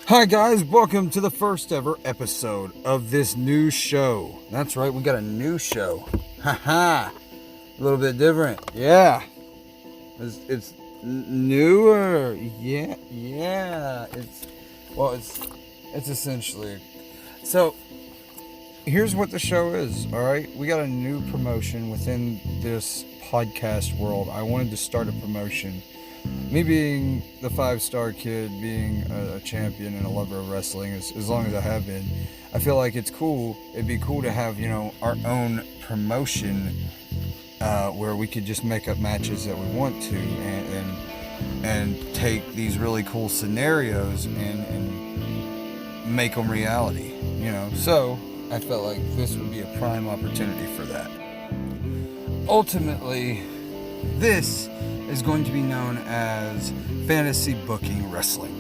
Hi guys, welcome to the first ever episode of this new show. That's right, we got a new show. Haha, a little bit different. Yeah, it's newer. Yeah. It's essentially. So here's what the show is. All right, we got a new promotion within this podcast world. I wanted to start a promotion. Me being the 5-star kid, being a champion and a lover of wrestling, as long as I have been, I feel like it's cool. It'd be cool to have, our own promotion where we could just make up matches that we want to and take these really cool scenarios and make them reality, So I felt like this would be a prime opportunity for that. Ultimately, this is going to be known as Fantasy Booking Wrestling.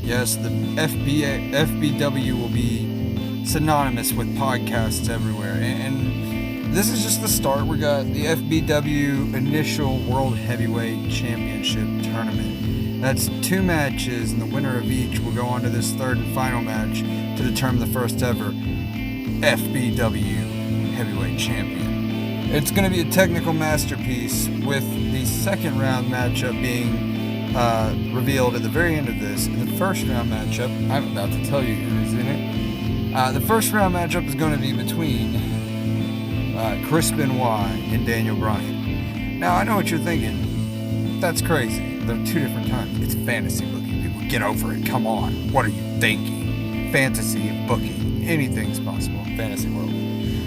Yes, the FBW will be synonymous with podcasts everywhere. And this is just the start. We got the FBW Initial World Heavyweight Championship Tournament. That's 2 matches, and the winner of each will go on to this third and final match to determine the first ever FBW Heavyweight Champion. It's going to be a technical masterpiece, with the second round matchup being revealed at the very end of this. In the first round matchup, I'm about to tell you who's in it. The first round matchup is going to be between Chris Benoit and Daniel Bryan. Now, I know what you're thinking. That's crazy. They're 2 different times. It's fantasy booking, people. Get over it. Come on. What are you thinking? Fantasy and booking. Anything's possible in fantasy world.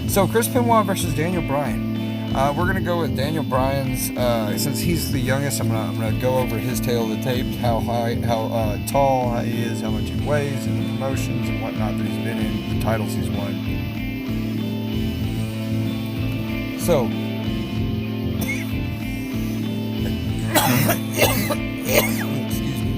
So, Chris Benoit versus Daniel Bryan. We're going to go with Daniel Bryan's, since he's the youngest, I'm gonna go over his tale of the tape, how tall he is, how much he weighs, and the promotions and whatnot that he's been in, the titles he's won. So, excuse me.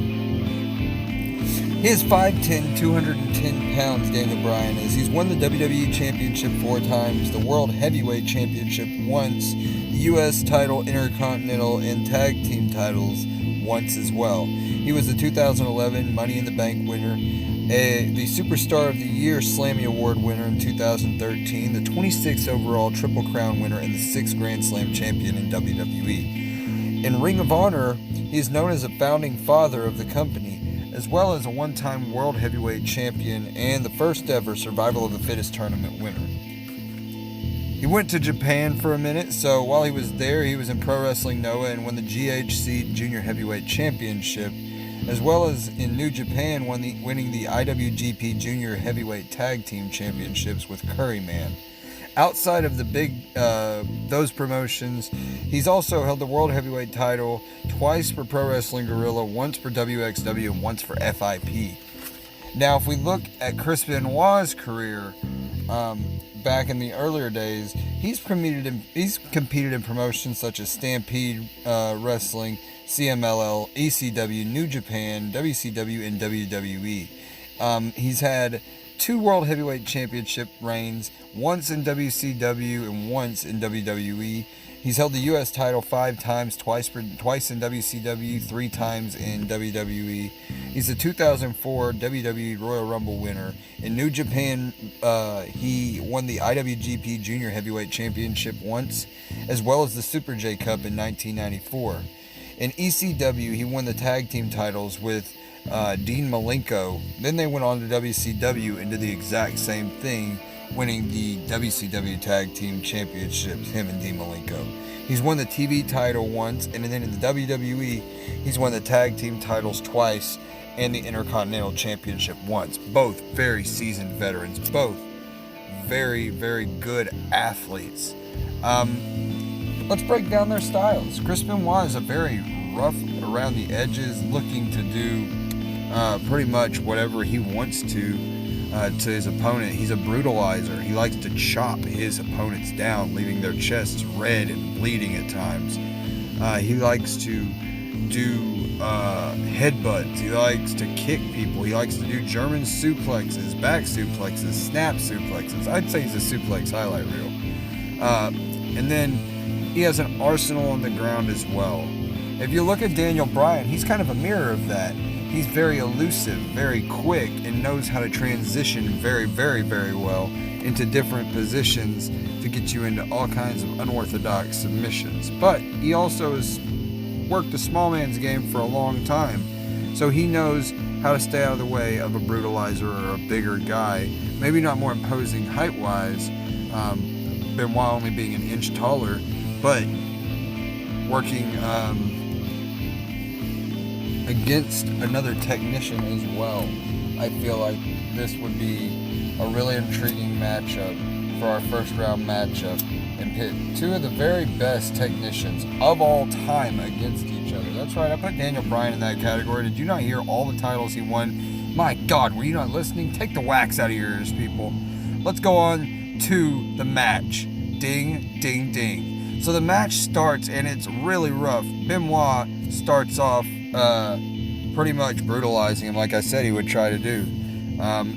He is 5'10", 210 pounds, Daniel Bryan is. He's won the WWE Championship 4 times, the World Heavyweight Championship once, the U.S. title, Intercontinental, and Tag Team titles once as well. He was the 2011 Money in the Bank winner, the Superstar of the Year Slammy Award winner in 2013, the 26th overall Triple Crown winner, and the 6th Grand Slam champion in WWE. In Ring of Honor, he is known as a founding father of the company, as well as a one-time World Heavyweight Champion and the first ever Survival of the Fittest tournament winner. He went to Japan for a minute, so while he was there, he was in Pro Wrestling Noah and won the GHC Junior Heavyweight Championship, as well as in New Japan winning the IWGP Junior Heavyweight Tag Team Championships with Curryman. Outside of those promotions, he's also held the World Heavyweight title twice for Pro Wrestling Guerrilla, once for WXW, and once for FIP. Now, if we look at Chris Benoit's career, back in the earlier days, he's competed in promotions such as Stampede Wrestling, CMLL, ECW, New Japan, WCW, and WWE. He's had 2 World Heavyweight Championship reigns, once in WCW and once in WWE. He's held the U.S. title 5 times, twice in WCW, 3 times in WWE. He's the 2004 WWE Royal Rumble winner. In New Japan, he won the IWGP Junior Heavyweight Championship once, as well as the Super J Cup in 1994. In ECW, he won the tag team titles with Dean Malenko. Then they went on to WCW and did the exact same thing, winning the WCW Tag Team Championships, him and Dean Malenko. He's won the TV title once, and then in the WWE, he's won the Tag Team titles twice and the Intercontinental Championship once. Both very seasoned veterans, both very, very good athletes. Let's break down their styles. Chris Benoit is a very rough around the edges, looking to do pretty much whatever he wants to his opponent. He's a brutalizer. He likes to chop his opponents down, leaving their chests red and bleeding at times. He likes to do headbutts. He likes to kick people. He likes to do German suplexes, back suplexes, snap suplexes. I'd say he's a suplex highlight reel. And then he has an arsenal on the ground as well. If you look at Daniel Bryan, he's kind of a mirror of that. He's very elusive, very quick, and knows how to transition very, very, very well into different positions to get you into all kinds of unorthodox submissions. But he also has worked the small man's game for a long time, so he knows how to stay out of the way of a brutalizer or a bigger guy. Maybe not more imposing height-wise, Benoit only being an inch taller, but working against another technician as well. I feel like this would be a really intriguing matchup for our first round matchup, and pit two of the very best technicians of all time against each other. That's right, I put Daniel Bryan in that category. Did you not hear all the titles he won? My God, were you not listening? Take the wax out of your ears, people. Let's go on to the match. Ding, ding, ding. So the match starts, and it's really rough. Benoit starts off pretty much brutalizing him, like I said he would try to do.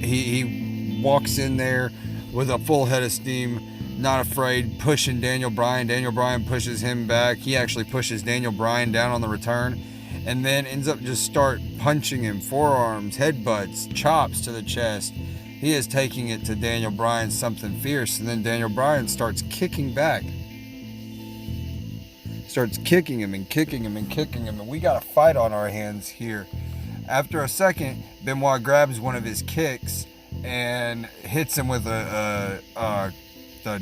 He walks in there with a full head of steam, not afraid, pushing Daniel Bryan. Daniel Bryan pushes him back. He actually pushes Daniel Bryan down on the return, and then ends up just start punching him, forearms, headbutts, chops to the chest. He is taking it to Daniel Bryan something fierce, and then Daniel Bryan starts kicking back. Starts kicking him and kicking him and kicking him, and we got a fight on our hands here. After a second, Benoit grabs one of his kicks and hits him with the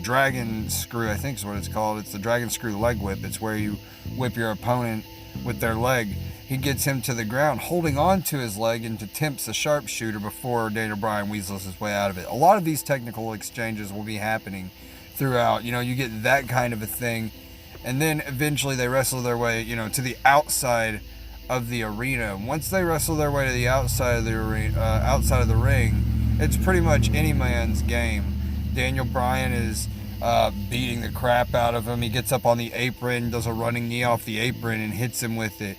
dragon screw, I think is what it's called. It's the dragon screw leg whip. It's where you whip your opponent with their leg. He gets him to the ground, holding on to his leg, and attempts a sharpshooter before Daniel Bryan weasels his way out of it. A lot of these technical exchanges will be happening throughout. You get that kind of a thing, and then eventually they wrestle their way, to the outside of the arena. Once they wrestle their way to the outside of the arena, outside of the ring, it's pretty much any man's game. Daniel Bryan is beating the crap out of him. He gets up on the apron, does a running knee off the apron, and hits him with it.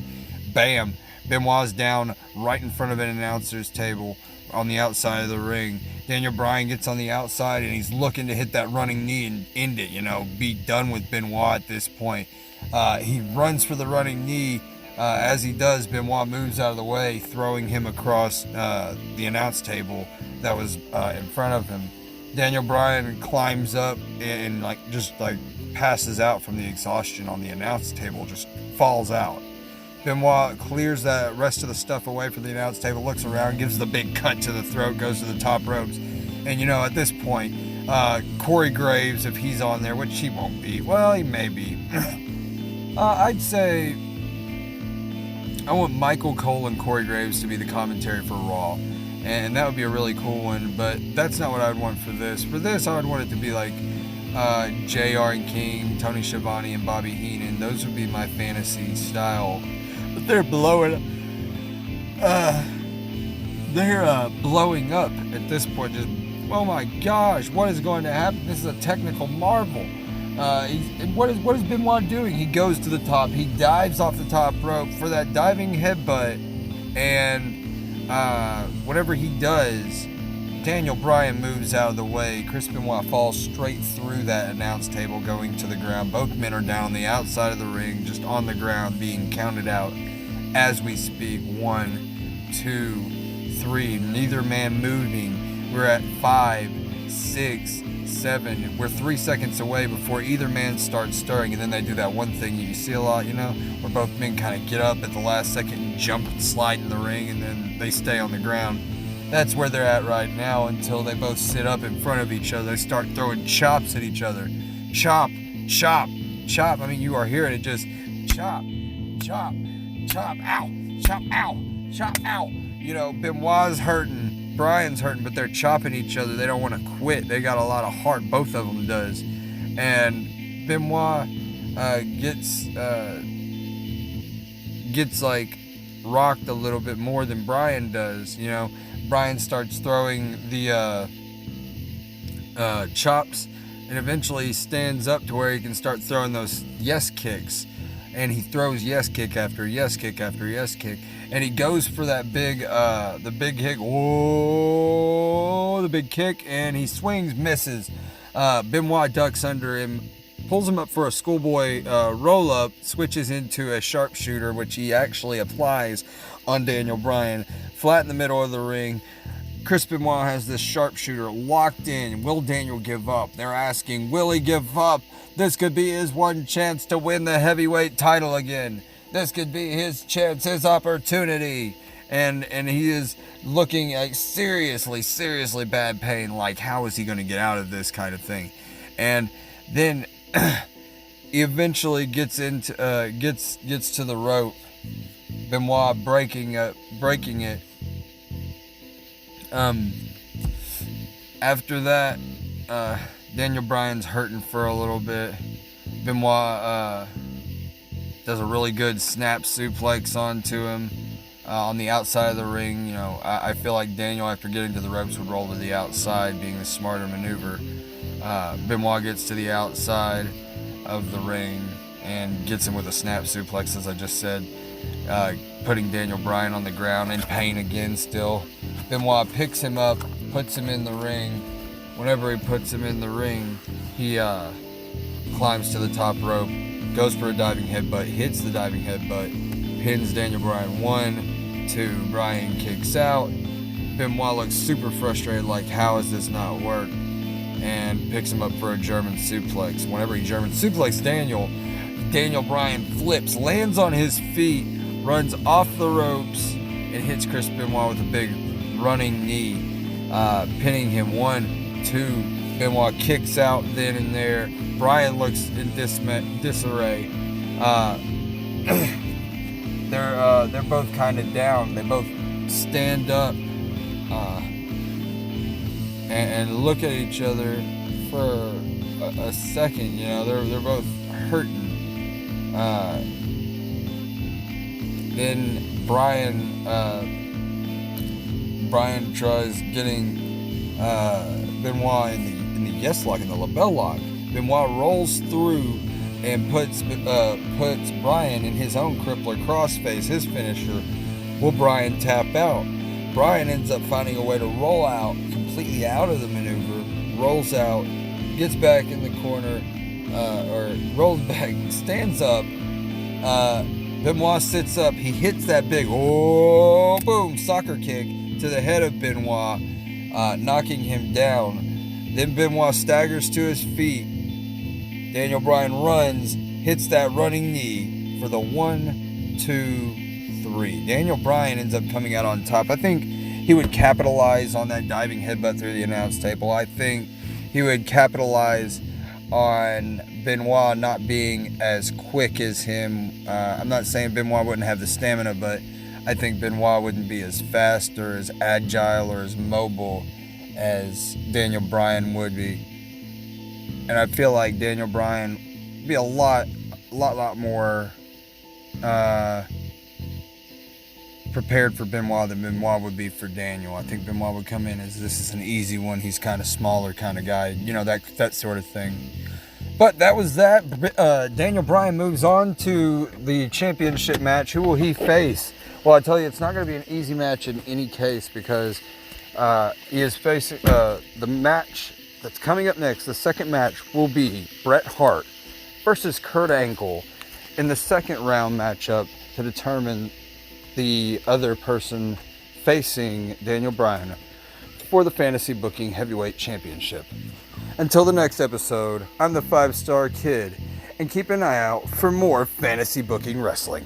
Bam! Benoit's down right in front of an announcer's table on the outside of the ring. Daniel Bryan gets on the outside, and he's looking to hit that running knee and end it, be done with Benoit at this point. He runs for the running knee. As he does, Benoit moves out of the way, throwing him across the announce table that was in front of him. Daniel Bryan climbs up and just passes out from the exhaustion on the announce table, just falls out. Benoit clears that rest of the stuff away from the announce table, looks around, gives the big cut to the throat, goes to the top ropes. And at this point, Corey Graves, if he's on there, which he won't be, well, he may be. I'd say I want Michael Cole and Corey Graves to be the commentary for Raw. And that would be a really cool one, but that's not what I would want for this. For this, I would want it to be like JR and King, Tony Schiavone, and Bobby Heenan. Those would be my fantasy style. But they're blowing up at this point. Just, oh my gosh, what is going to happen? This is a technical marvel. What is Benoit doing? He goes to the top. He dives off the top rope for that diving headbutt, and whatever he does, Daniel Bryan moves out of the way. Chris Benoit falls straight through that announce table, going to the ground. Both men are down on the outside of the ring, just on the ground, being counted out as we speak. 1, 2, 3. Neither man moving. We're at 5, 6, 7. We're 3 seconds away before either man starts stirring, and then they do that one thing you see a lot, where both men kind of get up at the last second and jump and slide in the ring, and then they stay on the ground. That's where they're at right now until they both sit up in front of each other. They start throwing chops at each other. Chop, chop, chop. I mean, you are hearing it, just chop, chop, chop, ow, chop, ow, chop, ow. Benoit's hurting, Bryan's hurting, but they're chopping each other. They don't want to quit. They got a lot of heart, both of them does. And Benoit gets rocked a little bit more than Bryan does. Bryan starts throwing the chops, and eventually stands up to where he can start throwing those yes kicks. And he throws yes kick after yes kick after yes kick. And he goes for that the big kick. Whoa, the big kick. And he swings, misses. Benoit ducks under him, pulls him up for a schoolboy roll-up, switches into a sharpshooter, which he actually applies on Daniel Bryan, flat in the middle of the ring. Chris Benoit has this sharpshooter locked in. Will Daniel give up? They're asking, will he give up? This could be his one chance to win the heavyweight title again. This could be his chance, his opportunity. And he is looking at seriously bad pain. Like, how is he going to get out of this kind of thing? And then he eventually gets to the rope. Benoit breaking it. After that, Daniel Bryan's hurting for a little bit. Benoit does a really good snap suplex onto him on the outside of the ring. You know, I feel like Daniel, after getting to the ropes, would roll to the outside, being the smarter maneuver. Benoit gets to the outside of the ring and gets him with a snap suplex, as I just said, putting Daniel Bryan on the ground in pain again still. Benoit picks him up, puts him in the ring. Whenever he puts him in the ring, he climbs to the top rope, goes for a diving headbutt, hits the diving headbutt, pins Daniel Bryan 1, 2, Bryan kicks out. Benoit looks super frustrated, like, how has this not worked? And picks him up for a German suplex. Whenever he German suplexes Daniel Bryan flips, lands on his feet, runs off the ropes, and hits Chris Benoit with a big running knee, pinning him 1, 2. Benoit kicks out then and there. Bryan looks in disarray. They're both kind of down. They both stand up and look at each other for a second. You know, they're both hurting. Then Bryan tries getting Benoit in the yes lock, in the label lock. Benoit rolls through and puts Bryan in his own crippler crossface, his finisher. Will Bryan tap out? Bryan ends up finding a way to roll out, completely out of the maneuver, rolls out, gets back in the corner, or rolls back, stands up. Benoit sits up. He hits that big, boom, soccer kick to the head of Benoit, knocking him down. Then Benoit staggers to his feet. Daniel Bryan runs, hits that running knee for the 1, 2, 3. Daniel Bryan ends up coming out on top. I think he would capitalize on that diving headbutt through the announce table. I think he would capitalize on Benoit not being as quick as him. I'm not saying Benoit wouldn't have the stamina, but I think Benoit wouldn't be as fast or as agile or as mobile as Daniel Bryan would be. And I feel like Daniel Bryan would be a lot more prepared for Benoit than Benoit would be for Daniel. I think Benoit would come in as, this is an easy one. He's kind of smaller kind of guy, you know, that sort of thing. But that was that. Daniel Bryan moves on to the championship match. Who will he face? Well, I tell you, it's not going to be an easy match in any case, because he is facing the match that's coming up next. The second match will be Bret Hart versus Kurt Angle in the second round matchup to determine the other person facing Daniel Bryan for the Fantasy Booking Heavyweight Championship. Until the next episode, I'm the 5-Star Kid, and keep an eye out for more Fantasy Booking Wrestling.